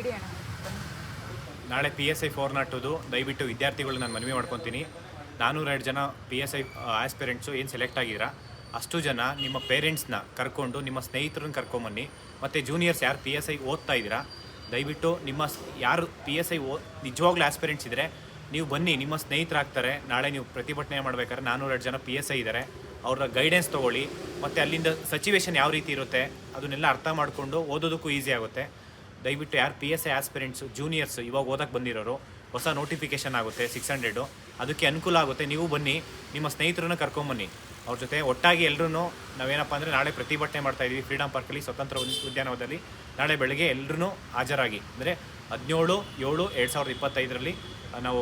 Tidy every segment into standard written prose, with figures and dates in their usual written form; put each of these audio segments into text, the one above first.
ಇಡಿ ಅಣ್ಣ. ನಾಳೆ PSI 402 ದಯವಿಟ್ಟು ವಿದ್ಯಾರ್ಥಿಗಳು ನಾನು ಮನವಿ ಮಾಡ್ಕೊತೀನಿ. 402 ಜನ PSI ಆಸ್ಪಿರೆಂಟ್ಸು ಏನು ಸೆಲೆಕ್ಟ್ ಆಗಿದ್ದೀರಾ ಅಷ್ಟು ಜನ ನಿಮ್ಮ ಪೇರೆಂಟ್ಸ್ನ ಕರ್ಕೊಂಡು ನಿಮ್ಮ ಸ್ನೇಹಿತರನ್ನ ಕರ್ಕೊಂಬನ್ನಿ. ಮತ್ತು ಜೂನಿಯರ್ಸ್ ಯಾರು PSI ಓದ್ತಾ ಇದ್ದೀರಾ ದಯವಿಟ್ಟು ನಿಮ್ಮ ಯಾರು PSI ನಿಜವಾಗ್ಲೂ ಆಸ್ಪಿರೆಂಟ್ಸ್ ಇದ್ದರೆ ನೀವು ಬನ್ನಿ, ನಿಮ್ಮ ಸ್ನೇಹಿತರಾಗ್ತಾರೆ. ನಾಳೆ ನೀವು ಪ್ರತಿಭಟನೆ ಮಾಡಬೇಕಾದ್ರೆ 402 ಜನ PSI ಇದ್ದಾರೆ, ಅವ್ರ ಗೈಡೆನ್ಸ್ ತೊಗೊಳ್ಳಿ. ಮತ್ತು ಅಲ್ಲಿಂದ ಸಿಚುವೇಶನ್ ಯಾವ ರೀತಿ ಇರುತ್ತೆ ಅದನ್ನೆಲ್ಲ ಅರ್ಥ ಮಾಡಿಕೊಂಡು ಓದೋದಕ್ಕೂ ಈಸಿ ಆಗುತ್ತೆ. ದಯವಿಟ್ಟು ಯಾರು PSI ಆಸ್ಪಿರೆಂಟ್ಸು ಜೂನಿಯರ್ಸ್ ಇವಾಗ ಓದಕ್ಕೆ ಬಂದಿರೋರು ಹೊಸ ನೋಟಿಫಿಕೇಷನ್ ಆಗುತ್ತೆ 600, ಅದಕ್ಕೆ ಅನುಕೂಲ ಆಗುತ್ತೆ. ನೀವು ಬನ್ನಿ, ನಿಮ್ಮ ಸ್ನೇಹಿತರನ್ನ ಕರ್ಕೊಂಬನ್ನಿ. ಅವ್ರ ಜೊತೆ ಒಟ್ಟಾಗಿ ಎಲ್ಲರೂ ನಾವೇನಪ್ಪ ಅಂದರೆ ನಾಳೆ ಪ್ರತಿಭಟನೆ ಮಾಡ್ತಾಯಿದ್ದೀವಿ ಫ್ರೀಡಮ್ ಪಾರ್ಕಲ್ಲಿ, ಸ್ವತಂತ್ರ ಉದ್ಯಾನವನದಲ್ಲಿ. ನಾಳೆ ಬೆಳಗ್ಗೆ ಎಲ್ಲರೂ ಹಾಜರಾಗಿ, ಅಂದರೆ 17/7/2025 ನಾವು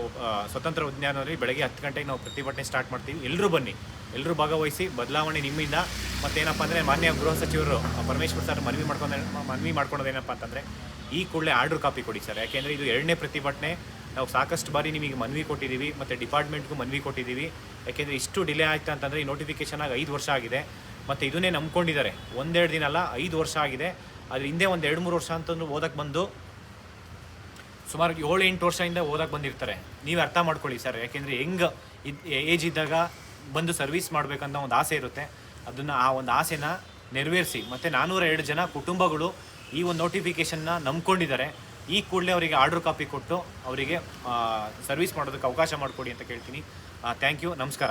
ಸ್ವತಂತ್ರ ಉದ್ಯಾನವನದಲ್ಲಿ ಬೆಳಗ್ಗೆ 10 ಗಂಟೆಗೆ ನಾವು ಪ್ರತಿಭಟನೆ ಸ್ಟಾರ್ಟ್ ಮಾಡ್ತೀವಿ. ಎಲ್ಲರೂ ಬನ್ನಿ, ಎಲ್ಲರೂ ಭಾಗವಹಿಸಿ. ಬದಲಾವಣೆ ನಿಮ್ಮಿಂದ. ಮತ್ತೇನಪ್ಪ ಅಂದರೆ ಮಾನ್ಯ ಗೃಹ ಸಚಿವರು ಪರಮೇಶ್ವರ್ ಸರ್ ಮನವಿ ಮಾಡ್ಕೊಳೋದೇನಪ್ಪ ಅಂತಂದರೆ ಈ ಕೂಡಲೇ ಆರ್ಡ್ರ್ ಕಾಪಿ ಕೊಡಿ ಸರ್. ಯಾಕೆಂದರೆ ಇದು 2ನೇ ಪ್ರತಿಭಟನೆ. ನಾವು ಸಾಕಷ್ಟು ಬಾರಿ ನಿಮಗೆ ಮನವಿ ಕೊಟ್ಟಿದ್ದೀವಿ, ಮತ್ತು ಡಿಪಾರ್ಟ್ಮೆಂಟ್ಗೂ ಮನವಿ ಕೊಟ್ಟಿದ್ದೀವಿ. ಯಾಕೆಂದರೆ ಇಷ್ಟು ಡಿಲೇ ಆಯ್ತು ಅಂತಂದರೆ ಈ ನೋಟಿಫಿಕೇಷನ್ ಆಗಿ 5 ವರ್ಷ ಆಗಿದೆ. ಮತ್ತು ಇದನ್ನೇ ನಂಬ್ಕೊಂಡಿದ್ದಾರೆ, 1-2 ದಿನ ಅಲ್ಲ 5 ವರ್ಷ ಆಗಿದೆ. ಅದ್ರ ಹಿಂದೆ ಒಂದು 2-3 ವರ್ಷ ಅಂತಂದು ಓದಕ್ಕೆ ಬಂದು ಸುಮಾರು 7-8 ವರ್ಷದಿಂದ ಓದಕ್ಕೆ ಬಂದಿರ್ತಾರೆ. ನೀವು ಅರ್ಥ ಮಾಡ್ಕೊಳ್ಳಿ ಸರ್. ಯಾಕೆಂದರೆ ಏಜ್ ಇದ್ದಾಗ ಬಂದು ಸರ್ವಿಸ್ ಮಾಡಬೇಕಂತ ಒಂದು ಆಸೆ ಇರುತ್ತೆ. ಅದನ್ನು ಆ ಒಂದು ಆಸೆನ ನೆರವೇರಿಸಿ. ಮತ್ತು 402 ಜನ ಕುಟುಂಬಗಳು ಈ ಒಂದು ನೋಟಿಫಿಕೇಷನ್ನ ನಂಬ್ಕೊಂಡಿದ್ದಾರೆ. ಈ ಕೂಡಲೇ ಅವರಿಗೆ ಆರ್ಡ್ರ್ ಕಾಪಿ ಕೊಟ್ಟು ಅವರಿಗೆ ಸರ್ವಿಸ್ ಮಾಡೋದಕ್ಕೆ ಅವಕಾಶ ಮಾಡಿಕೊಡಿ ಅಂತ ಕೇಳ್ತೀನಿ. ಥ್ಯಾಂಕ್ ಯು, ನಮಸ್ಕಾರ.